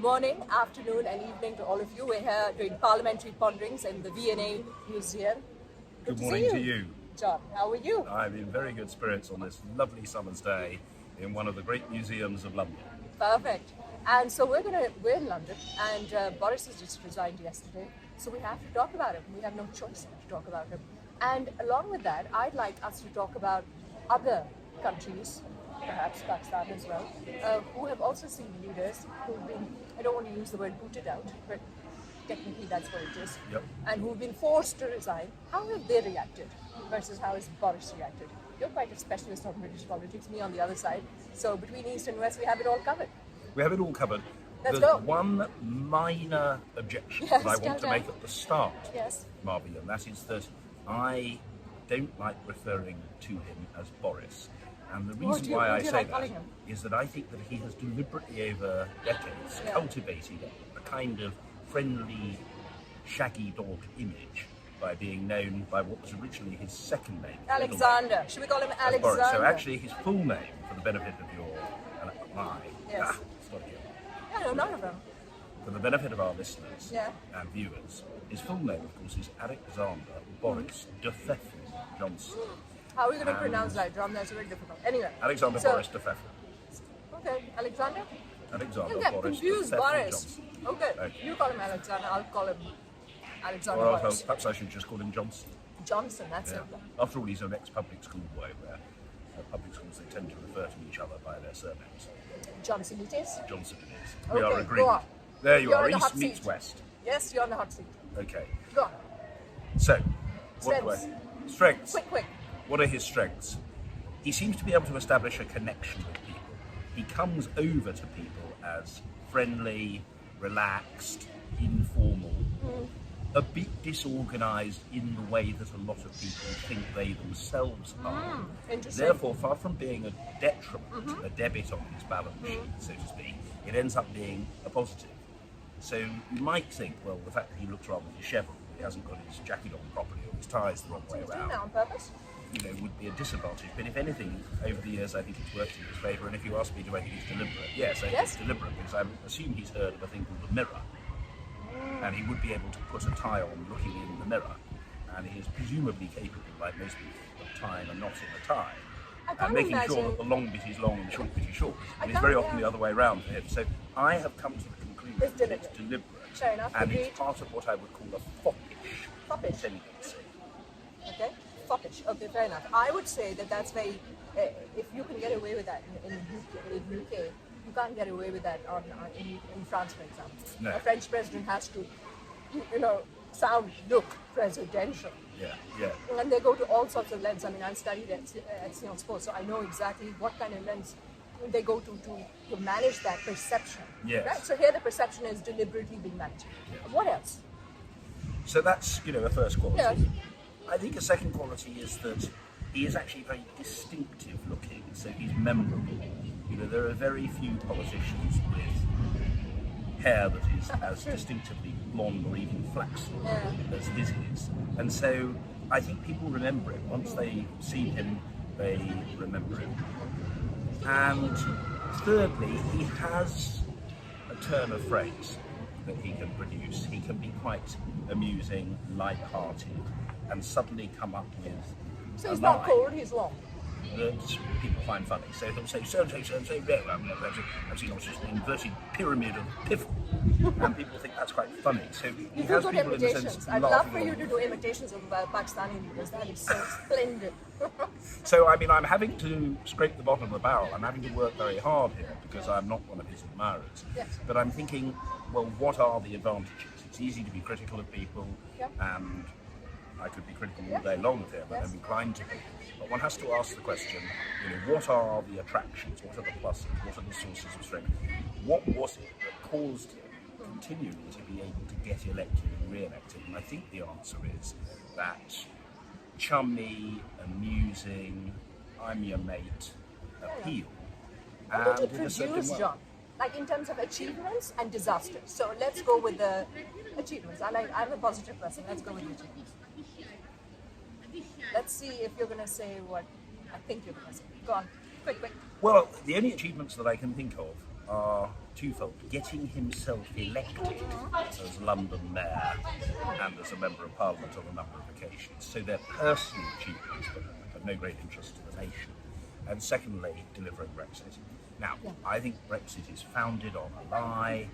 morning, afternoon and evening to all of you. We're here doing Parliamentary Ponderings in the V&A Museum. Good morning to you. John, how are you? I'm in very good spirits on this lovely summer's day in one of the great museums of London. Perfect. And so we're in London, and Boris has just resigned yesterday, so we have to talk about him. We have no choice but to talk about him. And along with that, I'd like us to talk about other countries, perhaps Pakistan as well, who have also seen leaders who've been, I don't want to use the word booted out, but technically that's what it is, and who've been forced to resign. How have they reacted versus how has Boris reacted? You're quite a specialist on British politics, me on the other side. So between East and West, we have it all covered. We have it all covered. Let's There's go. one minor objection that I want to make at the start, Marvi, and that is that I don't like referring to him as Boris. And the reason why I say that is that I think that he has deliberately over decades cultivated a kind of friendly, shaggy dog image by being known by what was originally his second name. Alexander. Should we call him Alexander? So actually his full name, for the benefit of your none of them. For the benefit of our listeners and viewers, his full name, of course, is Alexander Boris de Pfeffel Johnson. How are we going to pronounce that, John? That's very difficult. Anyway. Alexander Boris de Pfeffel. Okay, Alexander? Alexander you get Boris confused, de Pfeffel Boris. Johnson. Okay, you call him Alexander, I'll call him Alexander Or Boris. perhaps I should just call him Johnson. Johnson, that's it. After all, he's an ex-public school boy where public schools, they tend to refer to each other by their surnames. Johnson it is? Johnson it is. Okay, We are agreed. Go on. There you You're are, in the hot East meets seat. West. Yes, you're on the hot seat. Okay. Go on. So, Strengths. Strengths. Quick. What are his strengths? He seems to be able to establish a connection with people. He comes over to people as friendly, relaxed, informal, a bit disorganised in the way that a lot of people think they themselves are. Therefore, far from being a detriment, a debit on his balance sheet, so to speak, it ends up being a positive. So you might think, well, the fact that he looks rather dishevelled, he hasn't got his jacket on properly or his tie's the wrong way around, on purpose? Would be a disadvantage. But if anything, over the years, I think it's worked in his favour. And if you ask me, do I think it's deliberate? Yes, I think it's deliberate, because I assume he's heard of a thing called the mirror. And he would be able to put a tie on looking in the mirror. And he is presumably capable, like most people, of tying a knot in a tie. And making sure that the long bit is long and the short bit is short. And it's very often the other way around for him. So I have come to the conclusion that it's deliberate. Fair enough. And it's part of what I would call a foppish tendency. Okay. Foppish. Okay, fair enough. I would say that that's very. If you can get away with that in UK, you can't get away with that in France, for example. No. A French president has to, look presidential. Yeah. And they go to all sorts of lengths. I mean, I studied at Sindh Sports, so I know exactly what kind of lengths they go to manage that perception. Yes. Right. So here the perception is deliberately being managed. Yes. What else? So that's a first quality. Yes. I think a second quality is that he is actually very distinctive looking, so he's memorable. There are very few politicians with hair that is as distinctively blonde or even flaxen as his is. And so I think people remember him. Once they see him, they remember him. And thirdly, he has a turn of phrase that he can produce. He can be quite amusing, light-hearted, and suddenly come up with so he's not cold, he's long. That people find funny. So he'll say, so-and-so, I've seen just an inverted pyramid of piffle. And people think that's quite funny. So he has good people imitations. in the sense I'd love for you to do imitations of Pakistani leaders. That is so splendid. So, I'm having to scrape the bottom of the barrel. I'm having to work very hard here because I'm not one of his admirers. Yes. But I'm thinking, well, what are the advantages? It's easy to be critical of people, and I could be critical all day long of him, and I'm inclined to be. But one has to ask the question, what are the attractions? What are the pluses? What are the sources of strength? What was it that caused him continually to be able to get elected and re-elected? And I think the answer is that chummy, amusing, I'm your mate appeal. What did it produce, John? Like in terms of achievements and disasters. So let's go with the achievements. I'm a positive person. Let's go with the achievements. Let's see if you're going to say what I think you're going to say. Go on, quick. Well, the only achievements that I can think of are twofold: getting himself elected as London Mayor and as a Member of Parliament on a number of occasions. So they're personal achievements, but of no great interest to the nation. And secondly, delivering Brexit. Now, I think Brexit is founded on a lie,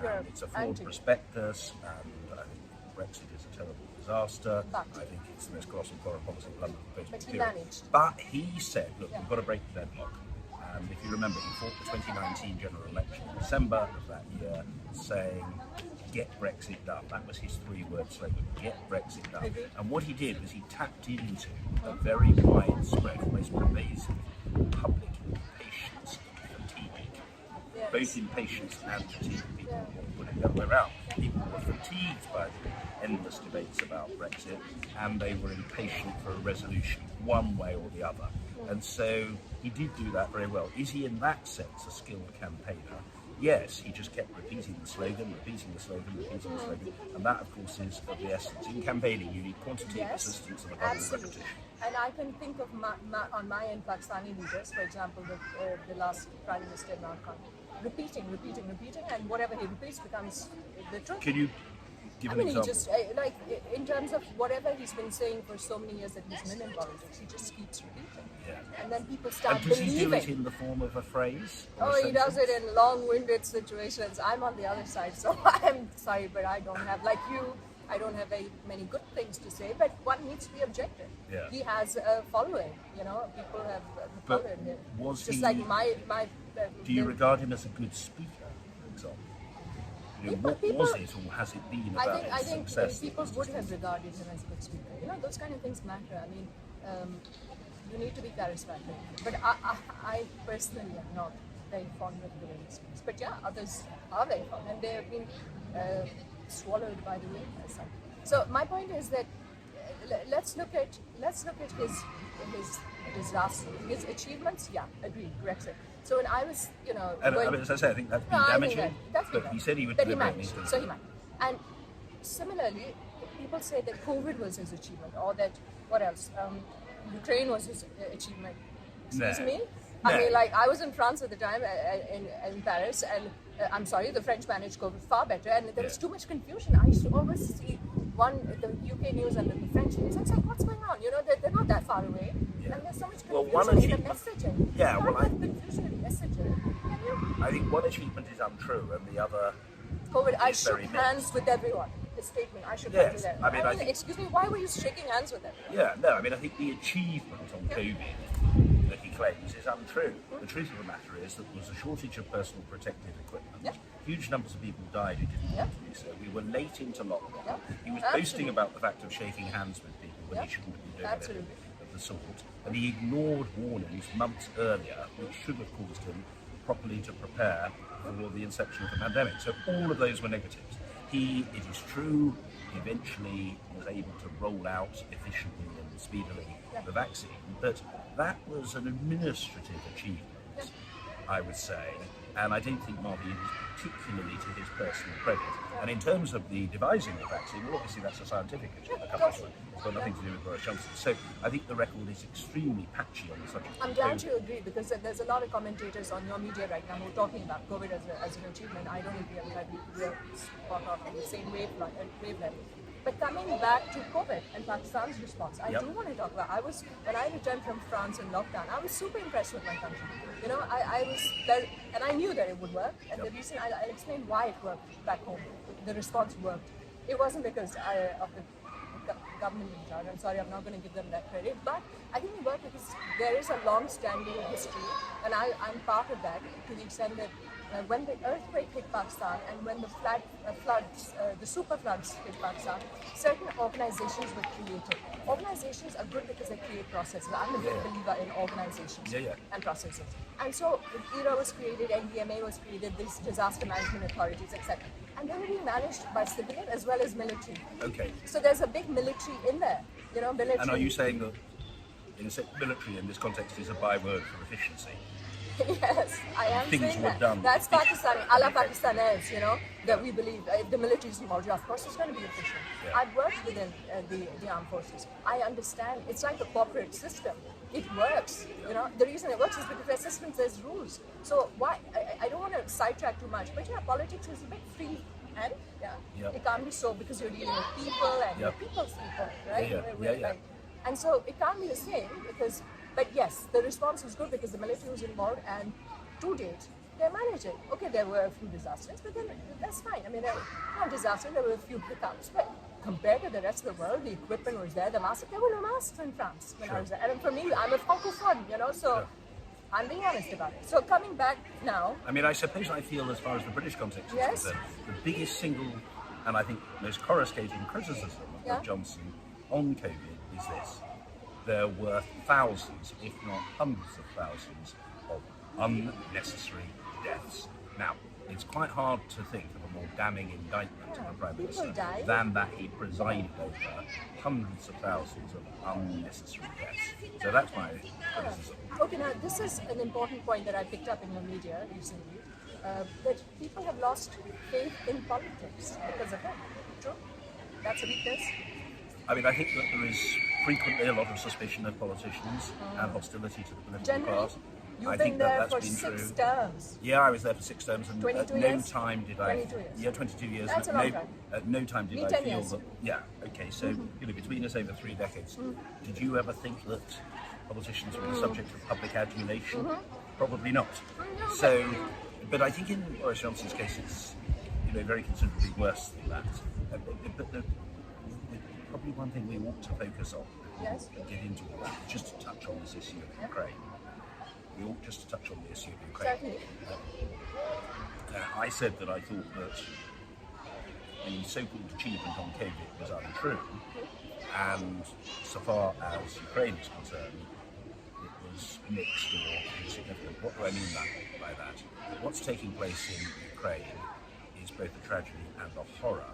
and it's a flawed prospectus, and I think Brexit is a terrible disaster. I think it's the most colossal foreign policy of London post-period. But he said, look, we've got to break the deadlock. And if you remember, he fought the 2019 general election in December of that year, saying, get Brexit done. That was his three-word slogan, get Brexit done. And what he did was he tapped into a very widespread, almost pervasive public impatience and fatigue. Both impatience and fatigue. People put it the other way around. People were fatigued by the endless debates about Brexit, and they were impatient for a resolution, one way or the other. And so he did do that very well. Is he in that sense a skilled campaigner? Yes, he just kept repeating the slogan, and that, of course, is of the essence. In campaigning, you need quantity, persistence, and above all, repetition. And I can think of on my end, Pakistani leaders, for example, the last Prime Minister Imran Khan, repeating, and whatever he repeats becomes the truth. Can you give an example? He just, like, in terms of whatever he's been saying for so many years that he's been in politics, he just keeps repeating. And then people start believing. And does he do it in the form of a phrase? He does it in long-winded situations. I'm on the other side, so I'm sorry, but I don't have, like you, I don't have very many good things to say, but one needs to be objective. He has a following, people have followed him. Was just he, like my do you regard him as a good speaker, for example? What was it, or has it been about his success? I think people would have regarded him as a good speaker. Those kind of things matter. I mean, you need to be charismatic. But I personally am not very fond of the way he speaks. But yeah, others are very fond, and they have been swallowed by the wind or something. So my point is that let's look at his disaster, his achievements. Yeah, agreed, Brexit. So when I was, and as I say, I think that's been damaging. But he said he would deliver it. So he managed. And similarly, people say that COVID was his achievement, or that what else? Ukraine was his achievement. Excuse me? I mean, like, I was in France at the time, in Paris, and I'm sorry, the French managed COVID far better, and there was too much confusion. I used to always see the UK news and the French news, and it's like, what's going on? They're not that far away, and there's so much confusion in the messaging. Yeah, well, confusion in messaging. I think one achievement is untrue, and the other COVID, I shook hands with everyone. The statement, I should have that. I mean, excuse me, why were you shaking hands with everyone? Yeah, no, I mean, I think the achievement on COVID that he claims is untrue. The truth of the matter is that there was a shortage of personal protective equipment. Huge numbers of people died who didn't want to do so. We were late into lockdown. He was boasting about the fact of shaking hands with people when he shouldn't have been doing anything of the sort. And he ignored warnings months earlier, which should have caused him properly to prepare for the inception of the pandemic. So all of those were negatives. He, it is true, eventually was able to roll out efficiently and speedily the vaccine, but that was an administrative achievement, I would say, and I don't think Marvi is particularly to his personal credit. And in terms of the devising of the vaccine, well, obviously that's a scientific accomplishment. It's got nothing to do with Boris Johnson. So I think the record is extremely patchy on the subject. I'm glad you agree, because there's a lot of commentators on your media right now who are talking about COVID as an achievement. I don't agree. I'm glad we're spot on the same wavelength. But coming back to COVID and Pakistan's response, I do want to talk about. When I returned from France in lockdown, I was super impressed with my country. I was there, and I knew that it would work. And the reason I'll explain why it worked back home. The response worked. It wasn't because of the government in charge. I'm sorry, I'm not going to give them that credit, but I think it worked because there is a long-standing history, and I'm part of that to the extent that when the earthquake hit Pakistan and when the the super floods hit Pakistan, certain organizations were created. Organizations are good because they create processes. I'm a big believer in organizations and processes. And so ERA was created, NDMA was created, these disaster management authorities, etc. And they were being managed by civilian as well as military. Okay. So there's a big military in there, military. And are you saying that military in this context is a byword for efficiency? Yes, I am saying that. That's Pakistani, a la Pakistanis, that we believe if the military is involved, of course it's going to be efficient. I've worked within the armed forces. I understand. It's like a corporate system. it works. You know, the reason it works is because there's systems, there's rules. So why? I don't want to sidetrack too much, but yeah, politics is a bit free and it can't be so because you're dealing with people and you're people's people, right? Right. And so it can't be the same because, but yes, the response was good because the military was involved and to date, they managed it. Okay, there were a few disasters, but then that's fine. I mean, there were not disasters, there were a few hiccups, but compared to the rest of the world, the equipment was there, the masks, there were no masks in France when I was there. And for me, I'm a francophone, you know, so I'm being honest about it. So coming back now. I mean, I suppose I feel as far as the British context is concerned, the biggest single and I think most coruscating criticism of Johnson on COVID is this. There were thousands, if not hundreds of thousands, of unnecessary deaths. Now, it's quite hard to think of a more damning indictment of a Prime Minister than that he presided over hundreds of thousands of unnecessary deaths. So that's my criticism. Okay, now this is an important point that I picked up in the media recently, that people have lost faith in politics because of him. True? That's a weakness? I mean, I think that there is frequently a lot of suspicion of politicians and hostility to the political class. You've been there for 6 terms. Yeah, I was there for 6 terms, and 22 at no years? time did I. 22 years. Yeah, 22 years. That's a long time. At no time did Me, I 10 feel years. that. Yeah. Okay. So you know, between us over 3 decades, did you ever think that politicians were the subject of public adulation? Probably not. No, So, but I think in Boris Johnson's case, it's very considerably worse than that. But probably one thing we want to focus on, and get into all that, just to touch on this issue of Ukraine. We ought just to touch on the issue of Ukraine. Certainly. I said that I thought that the so-called achievement on COVID was untrue, and so far as Ukraine is concerned, it was mixed or insignificant. What do I mean by that? What's taking place in Ukraine is both a tragedy and a horror.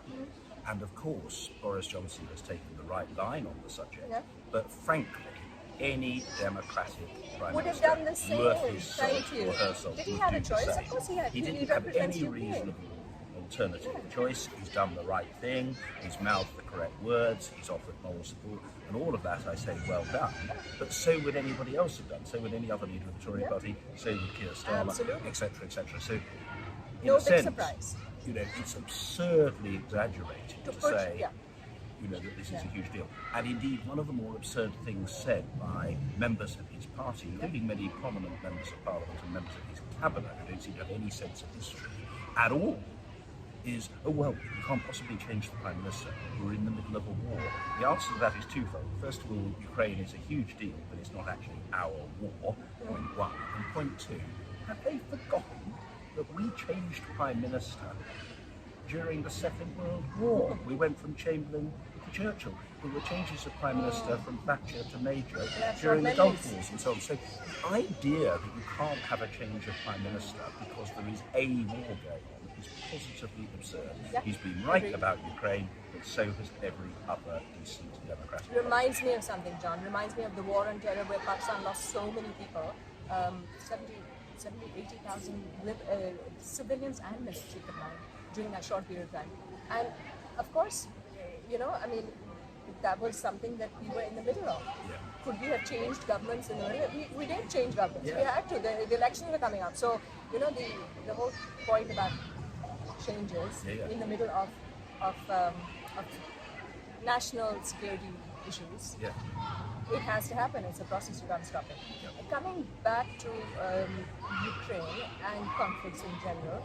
And of course, Boris Johnson has taken the right line on the subject. But frankly, any democratic prime would have minister done the same. worth his salt Thank you. or her salt Did he would have do a the choice? same. Of course he had. He didn't He have represents any UK. reasonable alternative choice. He's done the right thing. He's mouthed the correct words. He's offered moral support, and all of that I say, well done. But so would anybody else have done. So would any other leader of the Tory party. So would Keir Starmer, etc., etc. So, in No a big sense, surprise. it's absurdly exaggerated to say. That this is a huge deal. And indeed, one of the more absurd things said by members of his party, including many prominent members of Parliament and members of his cabinet who don't seem to have any sense of history at all, is, oh well, you can't possibly change the Prime Minister. We're in the middle of a war. The answer to that is twofold. First of all, Ukraine is a huge deal, but it's not actually our war, point one. And point two, have they forgotten that we changed Prime Minister during the Second World War? We went from Chamberlain to Churchill. There were changes of Prime Minister from Thatcher to Major during the Gulf Wars and so on. So the idea that you can't have a change of Prime Minister because there is a war going on is positively absurd. He's been right about Ukraine, but so has every other decent democratic. Reminds me of something, John. Reminds me of the war on terror where Pakistan lost so many people. 80,000 civilians and military combined during that short period of time. And of course, that was something that we were in the middle of. Could we have changed governments in the middle? We didn't change governments. We had to. The elections were coming up. So, the whole point about changes in the middle of national security issues, it has to happen. It's a process, you can't stop it. Coming back to Ukraine and conflicts in general,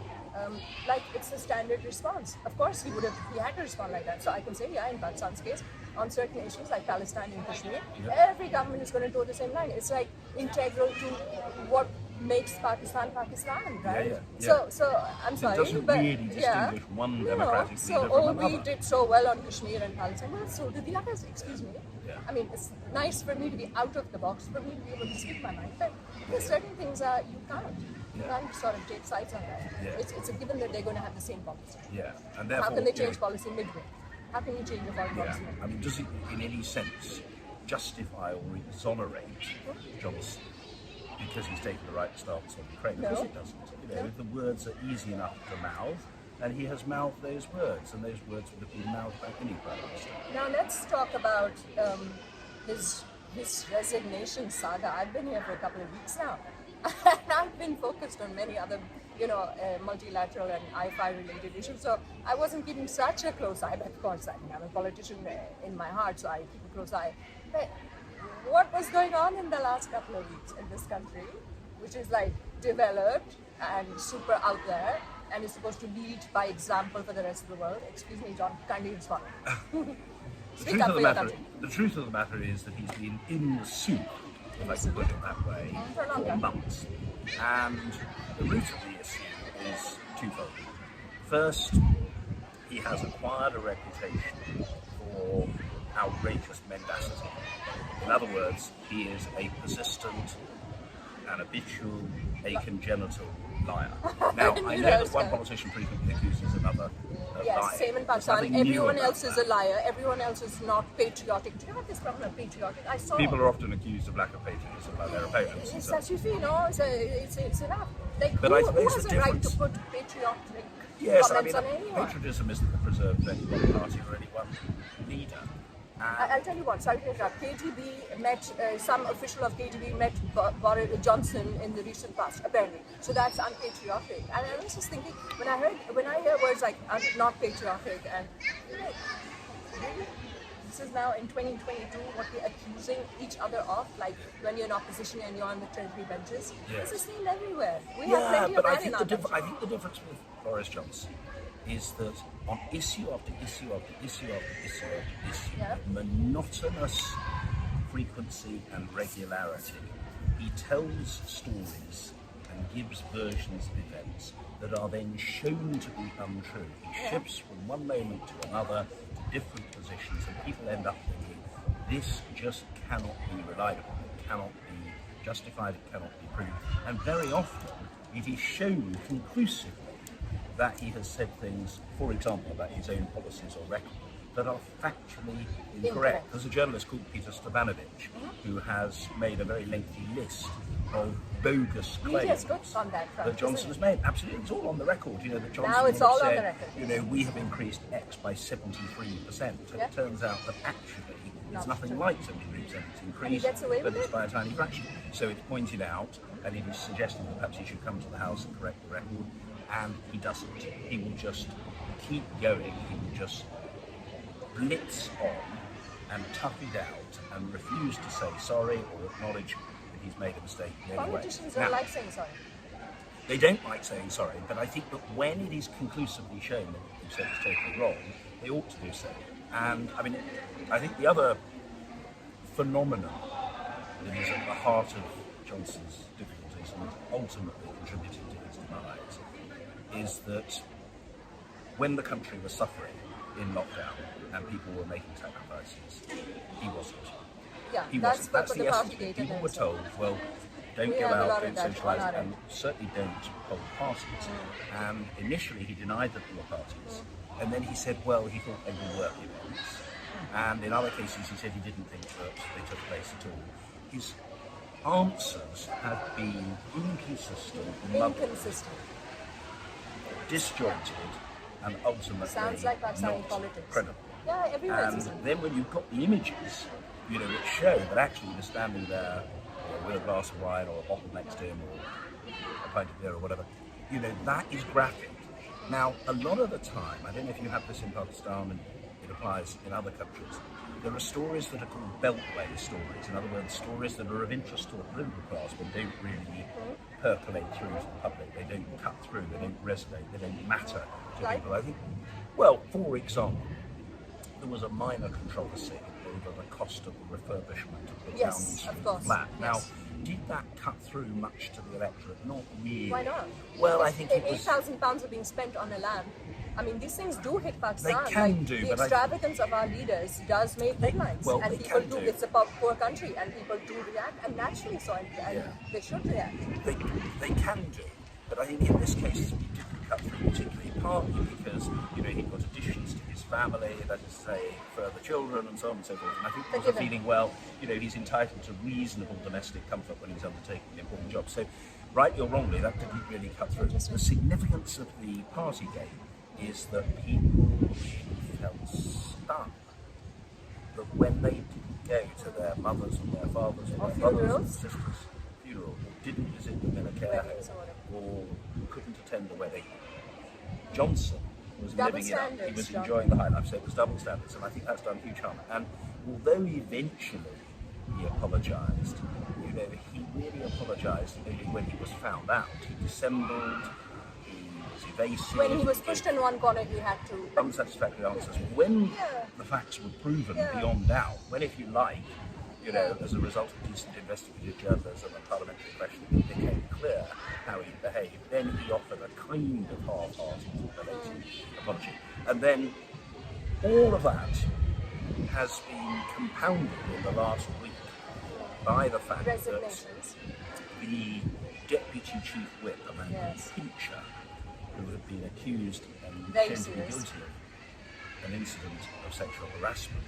it's a standard response. Of course, he had to respond like that. So I can say, in Pakistan's case, on certain issues like Palestine and Kashmir, every government is going to toe the same line. It's like integral to what makes Pakistan, right? So I'm sorry, it doesn't but really distinguish one democratic leader so from another. we did so well on Kashmir and Palestine. Well, so did the others. Excuse me. I mean, it's nice for me to be out of the box, for me to be able to speak my mind, but there's certain things you can't. You can't sort of take sides on that. It's a given that they're going to have the same policy. And therefore, how can they change policy midway? How can you change the foreign policy midway? I mean, does it in any sense justify or exonerate Johnson because he's taken the right stance on Ukraine? Of course it doesn't. If the words are easy enough to mouth, and he has mouthed those words, and those words would have been mouthed by any Prime Minister. Now let's talk about his this resignation saga. I've been here for a couple of weeks now, and I've been focused on many other, multilateral and IFI related issues. So I wasn't keeping such a close eye. But of course, I'm a politician in my heart, so I keep a close eye. But what was going on in the last couple of weeks in this country, which is like developed and super out there, and is supposed to lead by example for the rest of the world? Excuse me, John, kindly respond. The truth of the matter is that he's been in the soup, if I can put it that way, for months. And the root of the issue is twofold. First, he has acquired a reputation for outrageous mendacity. In other words, he is a persistent, an habitual, a congenital liar. Now, I know that one politician frequently accuses another of lying. Same in Pakistan. Everyone else is a liar. Everyone else is not patriotic. Do you have this problem of patriotic? I saw. People are often accused of lack of patriotism by their opponents. It's as you feel, it's enough. Like, but who has a right to put patriotic comments on anyone? Patriotism isn't the preserve of any one party or any one leader. I'll tell you what, sorry to interrupt. KGB met, some official of KGB met Boris Johnson in the recent past, apparently. So that's unpatriotic. And I was just thinking, when I hear words like not patriotic, and really? This is now in 2022 what we're accusing each other of, like when you're in opposition and you're on the Treasury benches. Yes. It's the same everywhere. We have plenty of that in our country. I think the difference with Boris Johnson is that on issue after issue after issue after issue after issue, monotonous frequency and regularity, he tells stories and gives versions of events that are then shown to be untrue. He shifts from one moment to another to different positions, and people end up thinking, this just cannot be relied upon, it cannot be justified, it cannot be proved. And very often it is shown conclusively that he has said things, for example, about his own policies or record, that are factually incorrect. There's a journalist called Peter Stavanovich who has made a very lengthy list of bogus claims that Johnson has made. Absolutely, it's all on the record. That Johnson now it's all said, on the record. We have increased X by 73%. And it turns out that actually it's nothing like 73% increase, but it's by a tiny fraction. So it's pointed out, and it is suggested that perhaps he should come to the House and correct the record. And he doesn't. He will just keep going. He will just blitz on and tough it out and refuse to say sorry or acknowledge that he's made a mistake in any way. Politicians don't like saying sorry. They don't like saying sorry, but I think that when it is conclusively shown that what they've said is totally wrong, they ought to do so. And I think the other phenomenon that is at the heart of Johnson's difficulties and ultimately contributed to his demise is that when the country was suffering in lockdown and people were making sacrifices, he wasn't. Yeah, that's the essence of it. People were told, well, don't go out, don't socialise, and certainly don't hold parties. And initially he denied that there were parties, and then he said, well, he thought they were work events. And in other cases he said he didn't think that they took place at all. His answers have been inconsistent. Disjointed, and ultimately sounds like not politics. Credible. Yeah, everyone's. And then when you've got the images, which show that actually you're standing there with a glass of wine or a bottle next to him or a pint of beer or whatever, that is graphic. Now, a lot of the time, I don't know if you have this in Pakistan and it applies in other countries, there are stories that are called beltway stories. In other words, stories that are of interest to the political class but don't really percolate through to the public. They don't cut through, they don't resonate, they don't matter to people. I think, well, for example, there was a minor controversy over the cost of the refurbishment of the Downing Street flat. Now, did that cut through much to the electorate? Not really. Why not? Well, I think if £8,000 are being spent on a lamp, these things do hit Pakistan. They can do, the extravagance of our leaders does make headlines. Well, and people do. It's a poor country, and people do react, and naturally so, and they should react. They can do, but I think in this case it didn't cut through particularly, partly because he'd got additions to his family, that is to say, further children and so on and so forth. And I think he was feeling, well, he's entitled to reasonable domestic comfort when he's undertaking an important job. So, rightly or wrongly, that didn't really cut through. The significance of the party game is that people felt stuck that when they didn't go to their mothers and their fathers and Or their brothers and funerals. sisters' funeral, or didn't visit them in a care Weddings or home, or couldn't attend the wedding. Johnson was Double living it up. He standards, was John. enjoying the high life, so it was double standards, and I think that's done huge harm. And although eventually he apologised, you know, he really apologised only when he was found out. He dissembled, he was evasive. When he was pushed in one corner, he had to. Unsatisfactory answers. When Yeah. the facts were proven Yeah. beyond doubt, when, if you like, you know, as a result of decent investigative journalism and parliamentary question, it became clear how he behaved, then he offered a kind of half-hearted apology. And then all of that has been compounded in the last week by the fact that Resignations. the Deputy Chief Whip, a man Yes. called Pincher, who had been accused and Very shown to be serious. guilty of an incident of sexual harassment,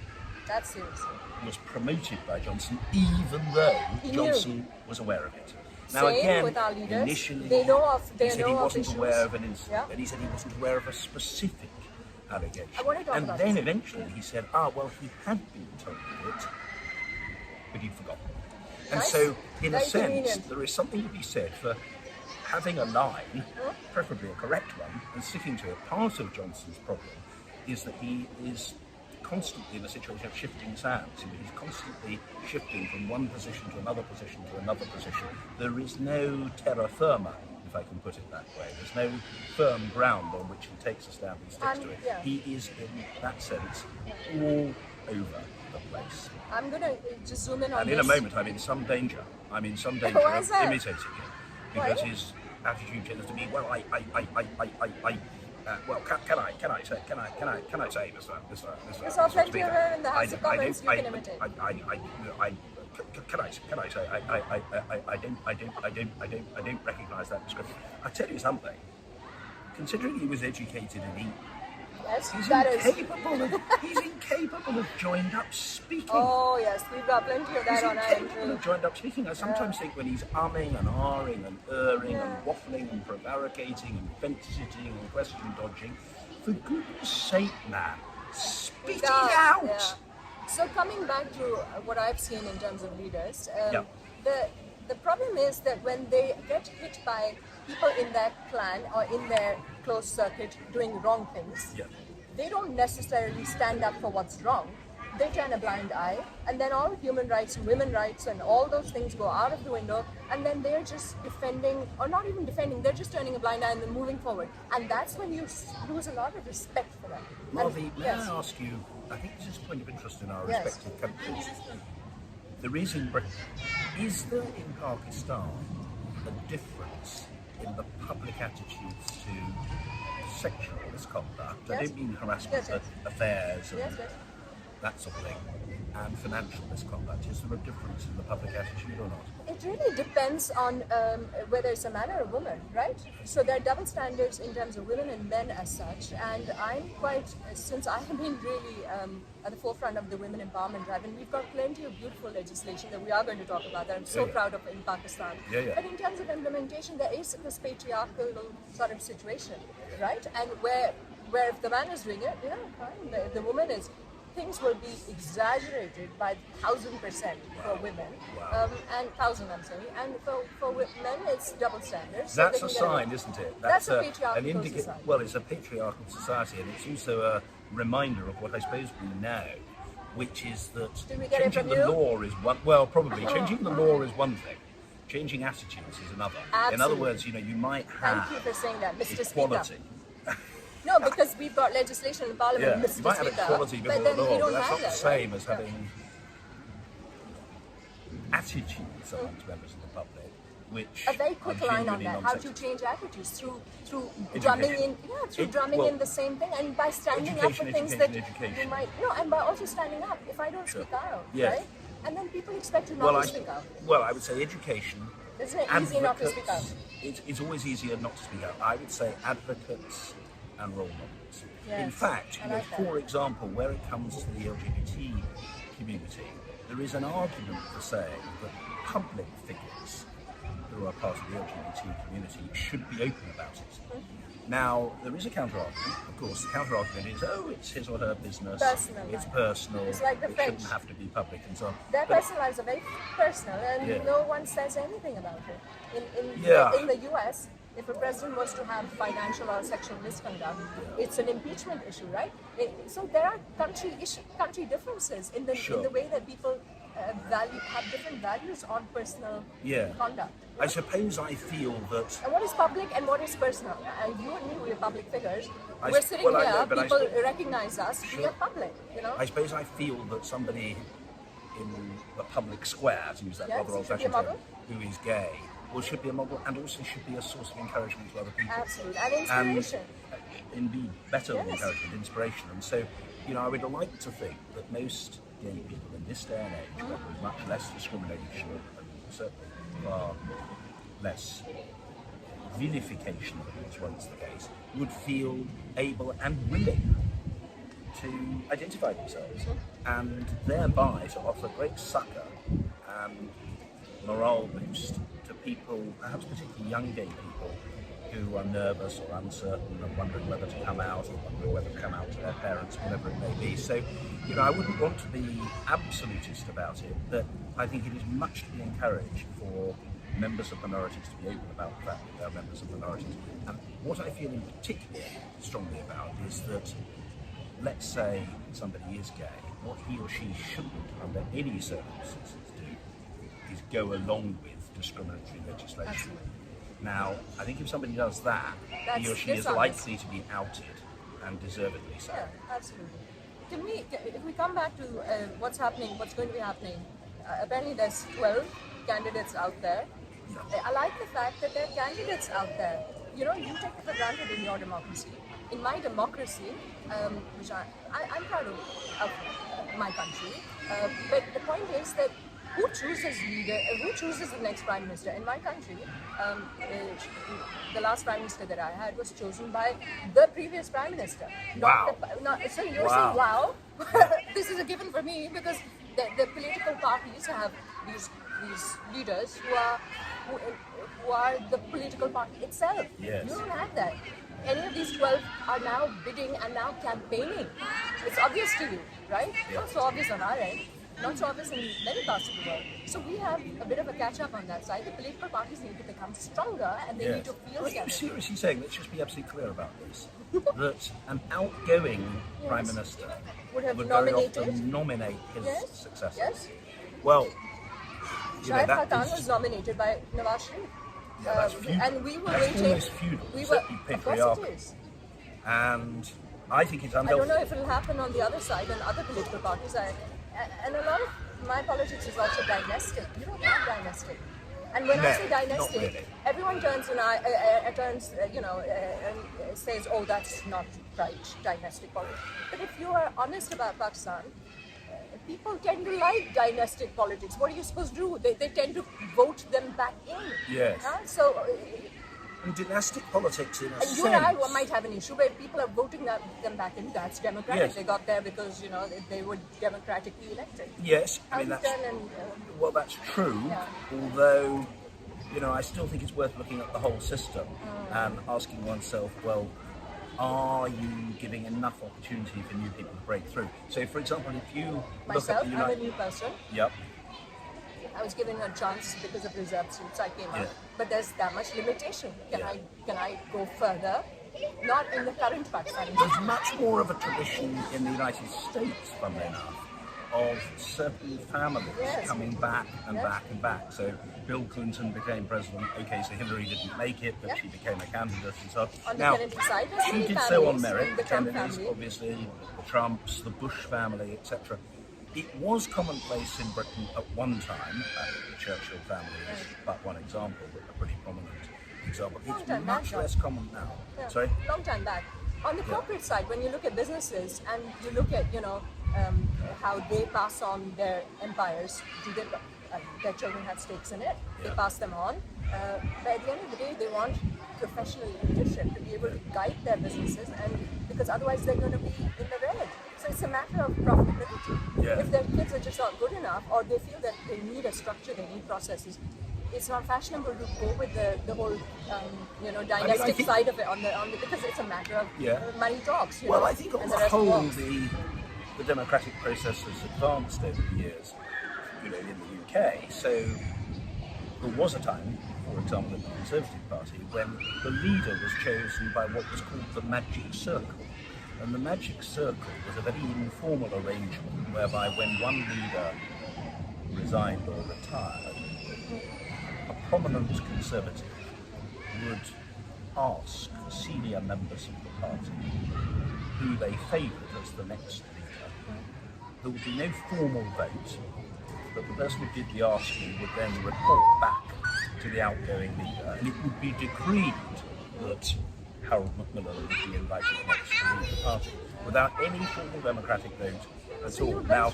That's serious. was promoted by Johnson, even though He Johnson knew. was aware of it. Same with our leaders. initially, They know of- they he said know he of wasn't issues. aware of an incident, Yeah. and he said he wasn't aware of a specific allegation. I want to talk and about then this. eventually he said, well, he had been told of it, but he'd forgotten. And Nice. so, in Very a sense, convenient. there is something to be said for having a line, preferably a correct one, and sticking to it. Part of Johnson's problem is that he is constantly in a situation of shifting sands. He's constantly shifting from one position to another position to another position. There is no terra firma, if I can put it that way. There's no firm ground on which he takes a stand and sticks to it. Yeah. He is, in that sense, all over the place. I'm going to just zoom in on And this. in a moment, I'm in some danger. I'm in some danger Why of is that? imitating him, because Why? his attitude tends to be, well, can I say, Mr. We saw plenty Speaker, of her in the House I- of I Commons. don't- You can imitate. I don't recognise that description. I tell you something. Considering he was educated in England, Yes, he's that is. incapable of joined-up speaking. Oh yes, we've got plenty of that He's on our incapable intro. of joined up speaking. I sometimes think when he's umming and ahhing and erring and waffling and prevaricating and fence-sitting and question dodging, for goodness sake, man, spit it out! Yeah. So coming back to what I've seen in terms of leaders, Yeah. the problem is that when they get hit by people in their clan or in their closed circuit doing wrong things, Yeah. they don't necessarily stand up for what's wrong. They turn a blind eye, and then all human rights and women's rights and all those things go out of the window, and then they're just defending, or not even defending, they're just turning a blind eye and then moving forward. And that's when you lose a lot of respect for them. Marvi, And- may I ask you, I think this is a point of interest in our Yes. respective countries. There is in Britain, is there in Pakistan a difference in the public attitudes to sexual misconduct? I Yes. don't mean harassment, Yes, yes. but affairs and Yes, yes. that sort of thing, and financial misconduct. Is there a difference in the public attitude or not? It really depends on whether it's a man or a woman, right? So there are double standards in terms of women and men as such. And I'm quite, since I have been really at the forefront of the women empowerment drive, and we've got plenty of beautiful legislation that we are going to talk about that I'm so Yeah. proud of in Pakistan. Yeah. But in terms of implementation, there is this patriarchal sort of situation, right? And where if the man is doing it, yeah, fine. If the woman is, things will be exaggerated by 1,000% for women, and 1,000, I'm sorry, and for men it's double standards. So That's they a can get sign, away. isn't it? That's a patriarchal society. Well, it's a patriarchal society, and it's also a reminder of what I suppose we know, which is that Did we get it changing from the you? law is one. Well, probably changing the law is one thing. Changing attitudes is another. In other Absolutely. words, you might Thank have you for saying that, Mr. equality. Speaker. No, because we've got legislation in Parliament, Yeah, Mr. you might have Speaker, equality before but then the law, we but don't that's have not the that, same right? as having attitudes amongst members of the public, which A very quick are line on genuinely that: how to non-sexist. change attitudes through Education. drumming in, drumming well, in the same thing, and by standing up for education, things education, that you education. might and by also standing up. If I don't Sure. speak out, Yes. right? And then people expect you not to speak out. Well, I would say education. Isn't it easy not to speak out? Advocates- It's always easier not to speak out. I would say advocates and role models. In Yes, fact, I like that. for example, where it comes to the LGBT community, there is an argument for saying that public figures, there who are part of the LGBT community should be open about it. Now, there is a counter-argument. Of course, the counter-argument is, it's his or her business, it's personal, it's like the it French. shouldn't have to be public and so on. Their But- personal lives are very personal, and no one says anything about it. In the US, if a president was to have financial or sexual misconduct, it's an impeachment issue, right? So there are country differences in the way that people have different values on personal conduct. I suppose I feel that... And what is public and what is personal? And you and me, we're public figures. I We're s- sitting well, I here, know, but I people suppose- recognize us, we are public, I suppose I feel that somebody in the public square, to use that Yes, rather should be a old-fashioned term, model. who is gay, should be a model and also should be a source of encouragement to other people. Absolutely. And inspiration. And indeed, better than encouragement, inspiration. And so, I would like to think that most gay people in this day and age, where there's much less discrimination and certainly far less vilification than was once the case, would feel able and willing to identify themselves and thereby to offer great succour and morale boost to people, perhaps particularly young gay people, who are nervous or uncertain and wondering whether to come out or wondering whether to come out to their parents, whatever it may be. So, I wouldn't want to be absolutist about it, but I think it is much to be encouraged for members of minorities to be open about the fact that they are members of minorities. And what I feel in particular strongly about is that, let's say somebody is gay, what he or she shouldn't, under any circumstances, do is go along with discriminatory legislation. Absolutely. Now, I think if somebody does that, he or she is likely to be outed, and deservedly so. Yeah, absolutely. If we come back to what's going to be happening, apparently there's 12 candidates out there. I like the fact that there are candidates out there. You take it for granted in your democracy. In my democracy, which I'm proud of my country, but the point is that who chooses the next prime minister? In my country, the last prime minister that I had was chosen by the previous prime minister. Wow. So you're saying, wow, this is a given for me, because the political parties have these leaders who are the political party itself. Yes. You don't have that. Any of these 12 are now bidding and now campaigning. It's obvious to you, right? Yeah. Not so obvious on our end. Not so obvious in many parts of the world. So we have a bit of a catch-up on that side. The political parties need to become stronger, and they need to feel Are you together. seriously saying, let's just be absolutely clear about this, that an outgoing Prime Minister Would have very nominated? often nominate his Yes. successor? Yes. Well, Shahid that Khan is- was nominated by Nawaz Sharif. that's feudal. And we were That's waiting. almost feudal, We were, certainly of course it patriarchal. is. And I think it's I don't unhealthy. know if it'll happen on the other side and other political parties. And a lot of my politics is also dynastic. You don't have dynastic. And when I No, say not dynastic, really. everyone turns and says, "Oh, that's not right, dynastic politics." But if you are honest about Pakistan, people tend to like dynastic politics. What are you supposed to do? They tend to vote them back in. Yes. So. And dynastic politics, in a And sense... you and I might have an issue where people are voting them back in. That's democratic. Yes. They got there because they were democratically elected. Yes, I mean, Clinton that's... and Well, that's true, Yeah. although, I still think it's worth looking at the whole system and asking oneself, well, are you giving enough opportunity for new people to break through? So, for example, if you look myself, at the I'm a United... new person. Yep. I was given a chance because of reserve seats. I came Yeah. up, but there's that much limitation. Can I go further? Not in the current Pakistani. There's much more of a tradition in the United States, funnily enough, of certain families Yes. coming back and Yes. back and back. So Bill Clinton became president. Okay, so Hillary didn't make it, but Yep. she became a candidate and so on. On the Now, Kennedy side, there's she many did so on families, merit. the Trump Kennedys, family. obviously, the Trumps, the Bush family, etc. It was commonplace in Britain at one time. The Churchill family is but one example, but a pretty prominent example. Long It's time back, much though. less common now. Yeah, Sorry? long time back. On the corporate side, when you look at businesses and you look at how they pass on their empires, their children have stakes in it. They Yeah. pass them on. But at the end of the day, they want professional leadership to be able to guide their businesses, and because otherwise they're going to be in the red. So it's a matter of profitability. Yeah. If their kids are just not good enough, or they feel that they need a structure, they need processes, it's not fashionable to go with the whole dynastic side of it on the because it's a matter of money talks. Well, I think on the whole the democratic process has advanced over the years, in the UK. So there was a time, for example, in the Conservative Party, when the leader was chosen by what was called the magic circle. And the magic circle was a very informal arrangement whereby when one leader resigned or retired, a prominent Conservative would ask senior members of the party who they favoured as the next leader. There would be no formal vote, but the person who did the asking would then report back to the outgoing leader, and it would be decreed that Harold Macmillan would be invited next to lead the party without any formal democratic vote at all. Now,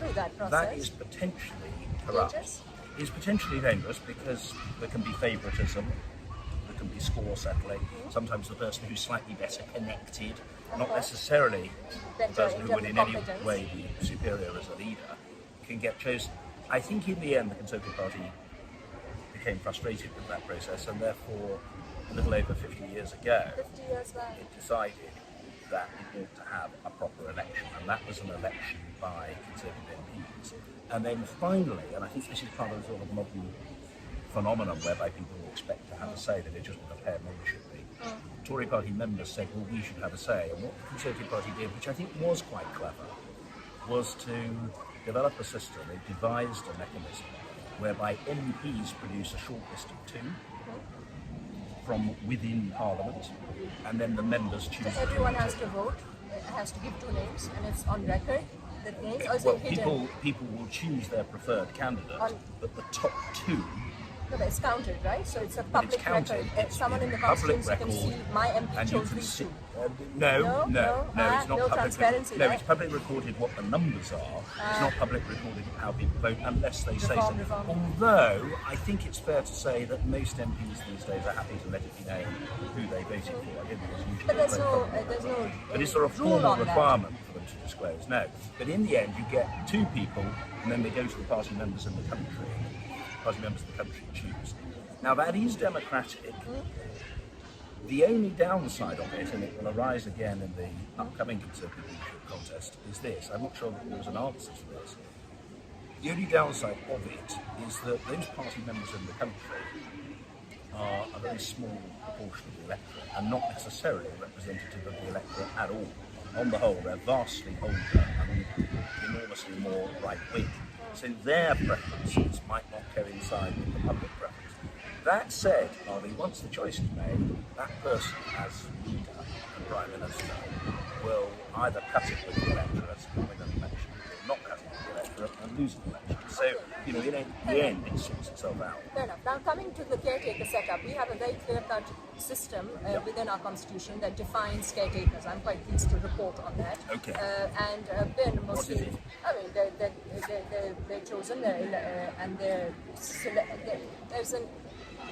that is potentially corrupt. It's potentially dangerous because there can be favouritism, there can be score settling. Sometimes the person who's slightly better connected, not necessarily the person who would in any way be superior as a leader, can get chosen. I think in the end the Conservative Party became frustrated with that process, and therefore a little over 50 years ago it decided that it ought to have a proper election, and that was an election by Conservative MPs. And then finally, and I think this is part of the sort of modern phenomenon whereby people expect to have a say, that it just what a pair membership be. Tory party members said, well, we should have a say, and what the Conservative Party did, which I think was quite clever, was to develop a system. They devised a mechanism whereby MPs produce a short list of 2 from within Parliament, and then the members choose. So everyone has to vote, has to give 2 names, and it's on record. The names also people will choose their preferred candidate, but the top 2. No, but it's counted, right? So it's a public record. Someone in the constituency can see my MP chose these 2. No, it's not no public. Transparency, No, right? it's public recorded what the numbers are. It's not public recorded how people vote unless they say so. Although I think it's fair to say that most MPs these days are happy to let it be known who they voted for. I think there's usually but there's no. But is there a formal requirement for them to disclose? No. But in the end, you get 2 people, and then they go to the party members in the country. Party members of the country choose. Now that is democratic. The only downside of it, and it will arise again in the upcoming Conservative leadership contest, is this. I'm not sure that there's an answer to this. The only downside of it is that those party members in the country are a very small proportion of the electorate and not necessarily representative of the electorate at all. On the whole, they're vastly older and enormously more right-wing. So their preferences might not coincide with the public preference. That said, Marvi, once the choice is made, that person as leader and Prime Minister will either cut it with the electorate and win an election, or not cut it with the electorate and lose an election. So, in the end, it sorts itself out. Fair enough. Now, coming to the caretaker setup, we have a very clear-cut system within our constitution that defines caretakers. I'm quite pleased to report on that. Okay. And been mostly, I mean, they're chosen, and there's a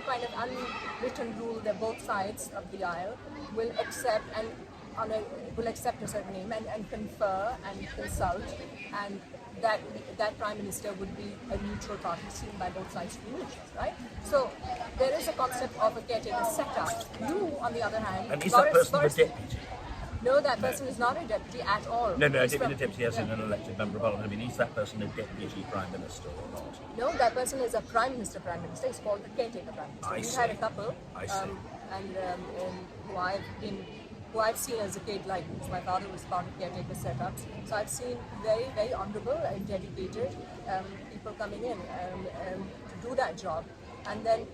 kind of unwritten rule that both sides of the aisle will accept a certain name and confer and consult, and that Prime Minister would be a neutral party seen by both sides to be neutral, right? So there is a concept of a caretaker setup. You, on the other hand, and is that person a deputy? No, that person is not a deputy at all. No, I think a deputy as in an elected member of Parliament. I mean, is that person a deputy Prime Minister or not? No, that person is a Prime Minister. It's called the caretaker Prime Minister. We've had a couple, who I've seen as a kid, like my father was part of caretaker setups. So I've seen very, very honourable and dedicated people coming in to do that job. And then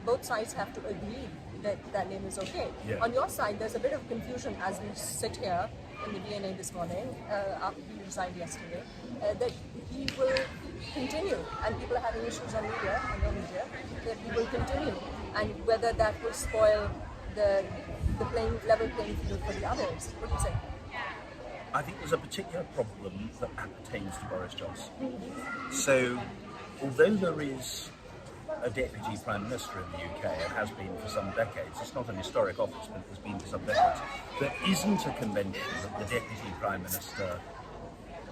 both sides have to agree that name is okay. Yeah. On your side, there's a bit of confusion as we sit here in the DNA this morning, after he resigned yesterday, that he will continue, and people are having issues on media, that he will continue, and whether that will spoil the level playing field for the others. What do you say? I think there's a particular problem that appertains to Boris Johnson. So, although there is a deputy Prime Minister in the UK and has been for some decades, it's not an historic office, but it has been for some decades, there isn't a convention that the deputy Prime Minister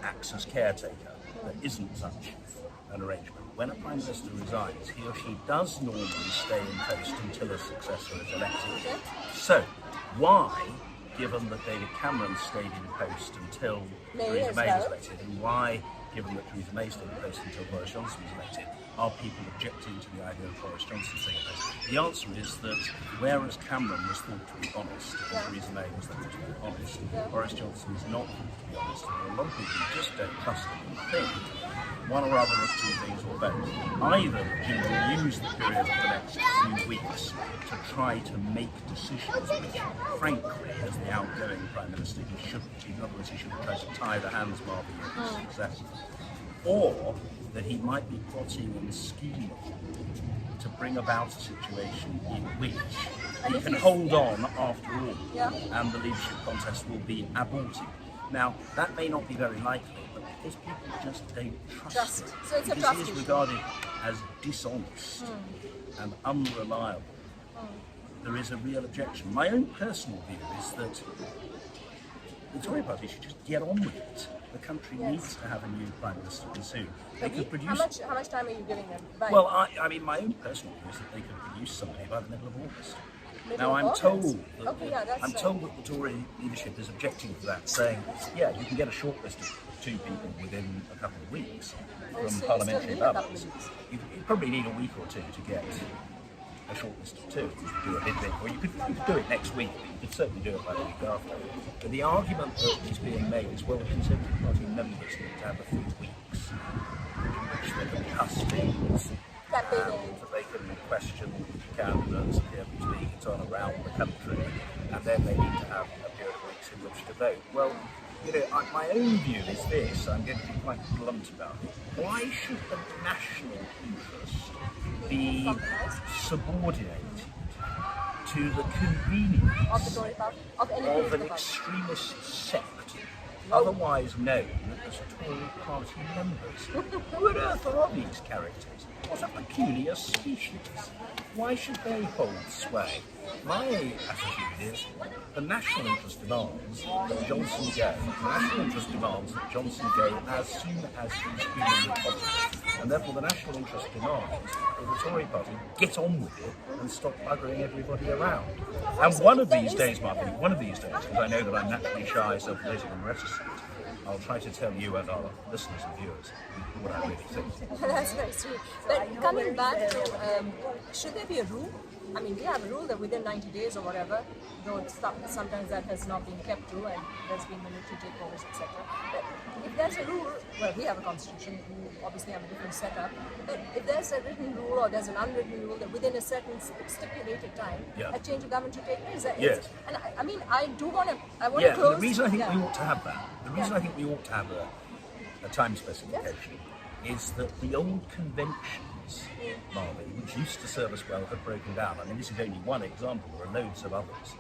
acts as caretaker. There isn't such an arrangement. when a Prime Minister resigns, he or she does normally stay in post until a successor is elected. Okay. So, why, given that David Cameron stayed in post until Theresa May was elected, and why, given that Theresa May stayed in post until Boris Johnson was elected, are people objecting to the idea of Boris Johnson staying in post? The answer is that whereas Cameron was thought to be honest, and Theresa May was thought to be honest, Boris Johnson is not thought to be honest, and a lot of people just don't trust him and think one or other of two things or both. Either he will use the period of the next few weeks to try to make decisions which, frankly, as the outgoing Prime Minister, he shouldn't. In other words, he shouldn't try to tie the hands of Marvi Memon's successor. Or that he might be plotting and scheming to bring about a situation in which he can hold on after all, and the leadership contest will be aborted. Now, that may not be very likely, but because people just don't trust him, so it's a because trust he is issue. regarded as dishonest and unreliable, there is a real objection. My own personal view is that the Tory party should just get on with it. The country needs to have a new Prime Minister soon. They could produce. How much time are you giving them? Well, I mean, my own personal view is that they could produce somebody by the middle of August. Now, I'm told that the Tory leadership is objecting to that, saying, yeah, you can get a short list of two people within a couple of weeks from parliamentary bubbles. You probably need a week or two to get a short list of two. You could do it midweek, or you could do it next week, but you could certainly do it by the week after. But the argument that is being made is, well, the Conservative Party members need to have a few weeks in which they can discuss things, that they can question candidates, hear them speak, and so on around the country, and then they need to have a period of weeks in which to vote. Well, you know, my own view is this, I'm going to be quite blunt about it. Why should the national interest be subordinated to the convenience of an extremist sect, otherwise known as Tory party members? Who on earth are these characters? What a peculiar species. Why should they hold sway? My attitude is the national interest demands that Johnson go. The national interest demands that Johnson go as soon as he's humanly possible. And therefore the national interest demands that the Tory party get on with it and stop buggering everybody around. And one of these days, Marvi, because I know that I'm naturally shy, self-relating and reticent, I'll try to tell you and our listeners and viewers what I really think. That's very sweet. But coming back to, should there be a rule? I mean, we have a rule that within 90 days or whatever, though sometimes that has not been kept to and there's been military takeovers, etc. But if there's a rule, well, we have a constitution, we obviously have a different setup, but if there's a written rule or there's an unwritten rule that within a certain stipulated time, a change of government should take place. Yes. And I mean, I want to close. The reason I think we ought to have that, the reason I think we ought to have a time specification is that the old conventions, Marvi, which used to serve us well, have broken down. I mean, this is only one example. There are loads of others.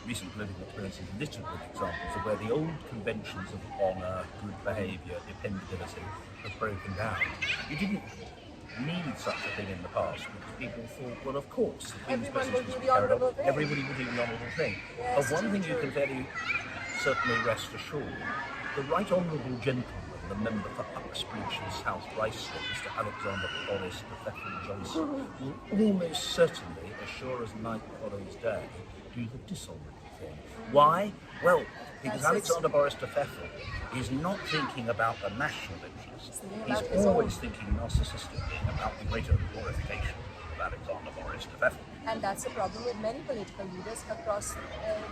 Recent political experience is littered with examples of where the old conventions of honour, good behaviour, dependability have broken down. You didn't need such a thing in the past because people thought, well, of course, the Queen's business was carried on. Everybody would do the honourable thing. But one thing you can very certainly rest assured, the Right Honourable Gentleman, the member for Uxbridge and South Ruislip, Mr. Alexander Boris de Fethel Johnson, will almost certainly, as sure as night follows day, do the dishonourable thing. Why? Well, because Alexander Boris de Fethel is not thinking about the national interest. He's always thinking narcissistically about the greater glorification of Alexander Boris de Fethel. And that's a problem with many political leaders across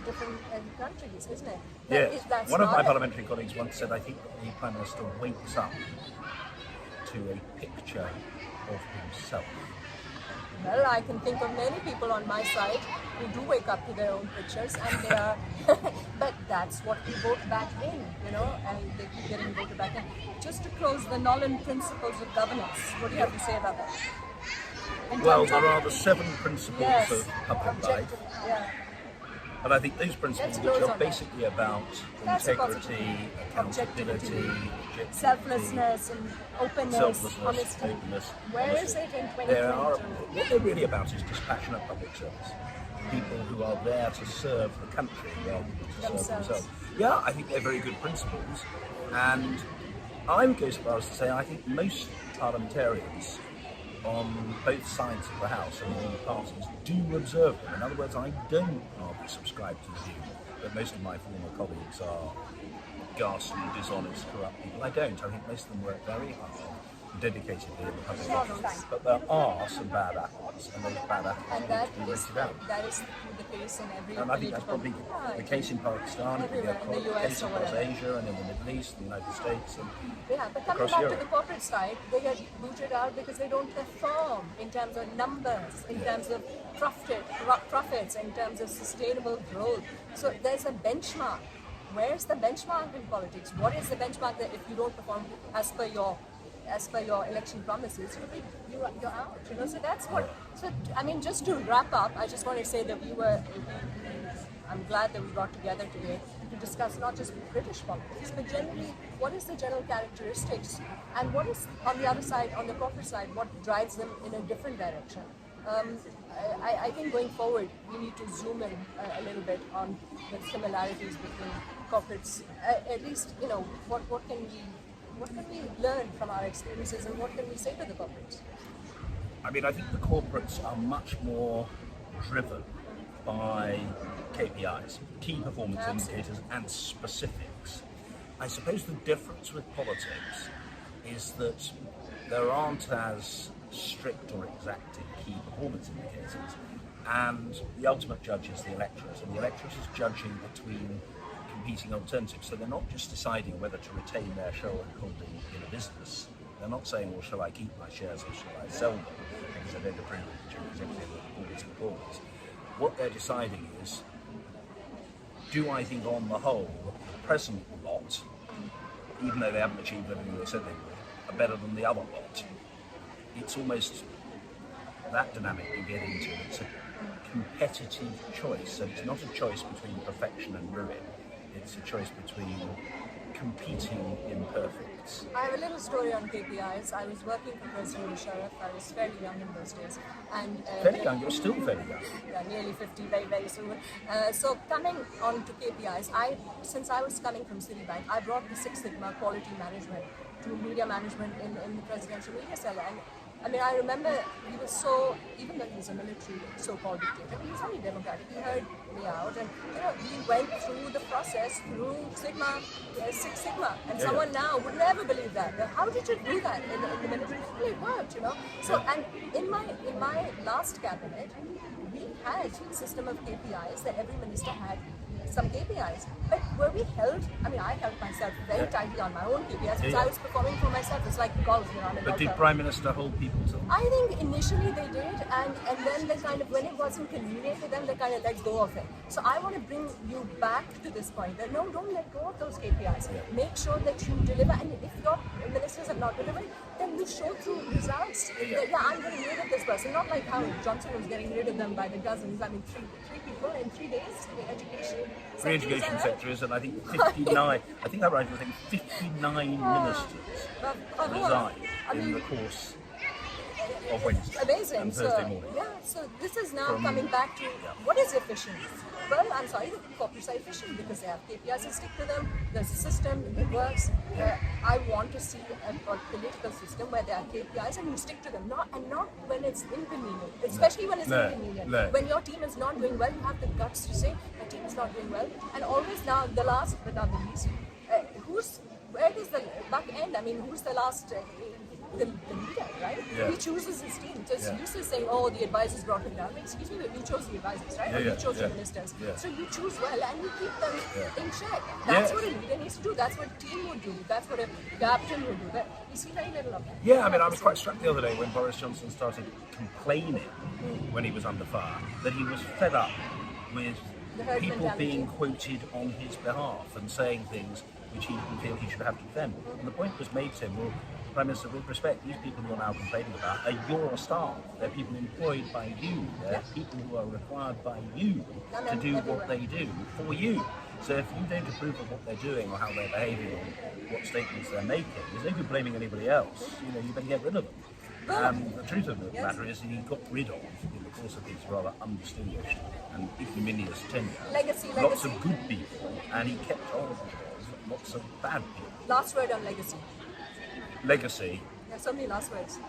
different countries, isn't it? Yes. One of my parliamentary colleagues once said, I think the Prime Minister wakes up to a picture of himself. Well, I can think of many people on my side who do wake up to their own pictures, and they are, but that's what we vote back in, you know, and they keep getting voted back in. Just to close, the Nolan principles of governance, what do you have to say about that? Well, there are the 7 principles of public life. And I think those principles, which are basically about integrity, accountability, selflessness, and openness, honesty. Where is it in 2022? What they're really about is dispassionate public service. People who are there to serve the country rather than to serve themselves. Yeah, I think they're very good principles. And I would go so far as to say I think most parliamentarians on both sides of the House and all the parties do observe them. In other words, I don't hardly subscribe to the view that most of my former colleagues are ghastly, dishonest, corrupt people. I don't. I think most of them work very hard, dedicatedly in the public office. But there are some bad apples, and those bad apples need to be rooted out. That is the case in every And I think that's probably the case in Pakistan, it could be the case across Asia and in the Middle East, the United States, and but coming back to the corporate side, they get booted out because they don't perform in terms of numbers, in terms of profits, in terms of sustainable growth. So there's a benchmark. Where's the benchmark in politics? What is the benchmark that if you don't perform as per your election promises, you're out. So that's what. So I mean, just to wrap up, I just want to say that I'm glad that we got together today to discuss not just British politics, but generally what is the general characteristics and what is on the other side, on the corporate side, what drives them in a different direction. I think going forward, we need to zoom in a little bit on the similarities between corporates. At least, what can we learn from our experiences and what can we say to the corporates? I mean, I think the corporates are much more driven by KPIs, key performance indicators, and specifics. I suppose the difference with politics is that there aren't as strict or exacting key performance indicators, and the ultimate judge is the electorate, and the electorate is judging between competing alternatives. So they're not just deciding whether to retain their shareholding in a business. They're not saying, well, shall I keep my shares or shall I sell them because I don't approve of the executive or performance. What they're deciding is, do I think on the whole, the present lot, even though they haven't achieved everything they said they would, are better than the other lot? It's almost that dynamic you get into. It's a competitive choice, so it's not a choice between perfection and ruin. It's a choice between competing imperfects. I have a little story on KPIs. I was working for Treasury Sheriff. I was fairly young in those days. And fairly young, you're still fairly young. Yeah, nearly 50, very, very soon. So coming on to KPIs, since I was coming from Citibank, I brought the Six Sigma quality management to media management in the presidential media cell. And I mean, I remember he was so, even though he was a military so-called dictator, he was only democratic. He heard me out, and he went through the process through Six Sigma. And someone now would never believe that. How did you do that in the military? Well, it worked, So, and in my last cabinet, we had a system of KPIs that every minister had some KPIs, but were we held? I mean, I held myself very tightly on my own KPIs because I was performing for myself. It's like golf, But did Prime Minister hold people to them? I think initially they did, and then they kind of, when it wasn't convenient to them, they kind of let go of it. So I want to bring you back to this point that no, don't let go of those KPIs. Make sure that you deliver, and if your ministers have not delivered, then you show through results. That, I'm getting rid of this person, not like how Johnson was getting rid of them by the dozens. I mean, three people in 3 days in education. Three education sectors, and I think 59. I think I'm right. I think 59 ministers resigned in the course of Wednesday and Thursday morning. Yeah, so this is now coming back to what is efficient? Well, I'm sorry, the corporates are efficient because they have KPIs to stick to them. There's a system, it works. I want to see a political system where there are KPIs and you stick to them, not when it's inconvenient, especially when it's inconvenient. When your team is not doing well, you have the guts to say, my team is not doing well. And always now, the last but not the least, where does the buck end? I mean, who's the last... The leader, right? He chooses his team. So it's useless saying, the advisors brought him down. Excuse me, you chose the advisors, right? Or you chose the ministers. So you choose well and you keep them in check. That's what a leader needs to do. That's what a team would do. That's what a captain would do. But you see very little of that. Yeah, I mean, I was quite struck the other day when Boris Johnson started complaining when he was under fire that he was fed up with people being quoted on his behalf and saying things which he didn't feel he should have to defend. And the point was made to him, well, Prime Minister, with respect, these people you're now complaining about are your staff. They're people employed by you. They're people who are required by you to do what they do for you. So if you don't approve of what they're doing or how they're behaving or what statements they're making, there's no good blaming anybody else. You better get rid of them. The truth of the matter is that he got rid of, in the course of his rather undistinguished and ignominious tenure, lots of good people, and he kept on with lots of bad people. Last word on legacy. legacy, Yeah, so many last words.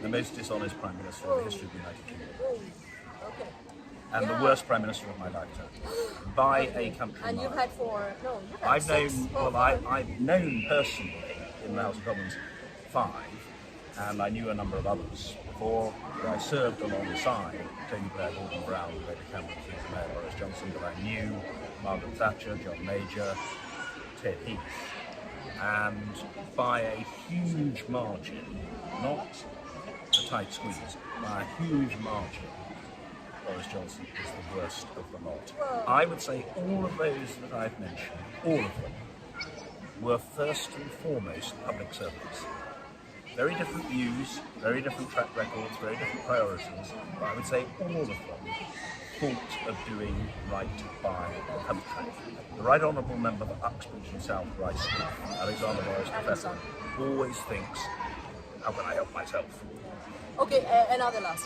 the most dishonest Prime Minister in the history of the United Kingdom. Oh, okay. And the Yeah. worst Prime Minister of my lifetime. By a country And you've mile. had four, no, you've had I've six. known, Oh, well, five. I've known personally in the House of Commons 5, and I knew a number of others before. I served alongside Tony Blair, Gordon Brown, David Cameron, Keith Mayor, Boris Johnson, but I knew Margaret Thatcher, John Major, Ted Heath, and by a huge margin, not a tight squeeze, by a huge margin, Boris Johnson is the worst of the lot. Whoa. I would say all of those that I've mentioned, all of them, were first and foremost public servants. Very different views, very different track records, very different priorities, but I would say all of them thought of doing right by the country. The Right Honourable Member for Uxbridge and South Rice, Alexander Morris Professor, always thinks, how can I help myself? Okay, another last.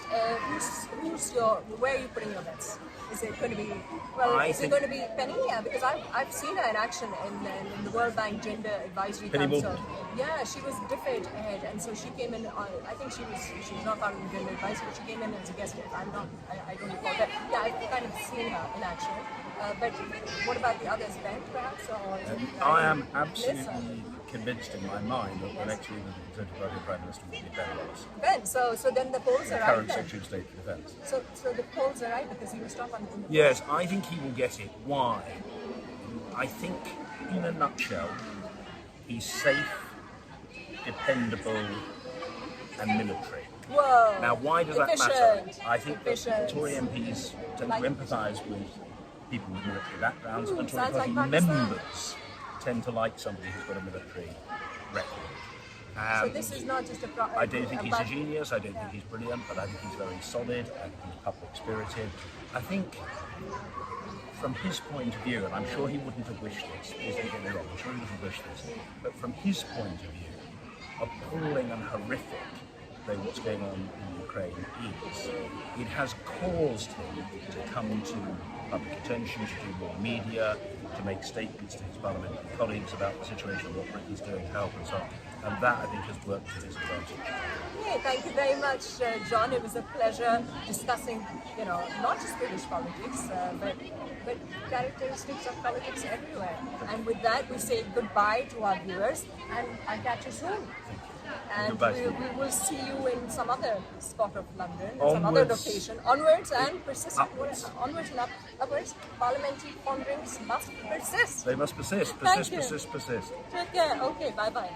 Who's your? Where are you putting your bets? Is it going to be? Well, I is it think- going to be Penny? Yeah, because I've seen her in action in the World Bank Gender Advisory Penny Council. Mordaunt. Yeah, she was DFID head, and so she came in. I think she was not part of the Gender Advisory, but she came in as a guest. If I'm not, I don't recall. But yeah, I've kind of seen her in action. But what about the others, Ben, perhaps? Or is it, I am Liz, or- absolutely convinced in my mind that the next leader of the Conservative Party Prime Minister will be Ben Wallace, Ben. So then the polls the are right. current Then. Secretary of State for Defence. So the polls are right because he was top on the polls. Yes, I think he will get it. Why? I think, in a nutshell, he's safe, dependable, and military. Whoa. Now, why does that matter? Efficient. I think that Efficient. Tory MPs tend Like- to empathise with people with military backgrounds, Ooh, and Tory sounds like Party Pakistan. members tend to like somebody who's got a military record. So And this is not just a I don't think he's a but- genius, I don't think he's brilliant, but I think he's very solid, I think he's public spirited. I think from his point of view, and I'm sure he wouldn't have wished this, please don't get me wrong, I'm sure he wouldn't have wished this, but from his point of view, appalling and horrific though what's going on in Ukraine is, it has caused him to come to public attention, to do more media, to make statements to his parliamentary colleagues about the situation, what Britain's doing to help and so on. And that, I think, has worked to his advantage. Yeah, thank you very much, John. It was a pleasure discussing, not just British politics, but characteristics of politics everywhere. And with that, we say goodbye to our viewers, and I'll catch you soon. And Goodbye, we Steve. will see you in some other spot of London, some other Onwards. location. Onwards and persist. Upwards. Onwards and upwards. Parliamentary ponderings must persist. They must persist, Thank persist, you. persist, persist. Take care. Okay, bye-bye.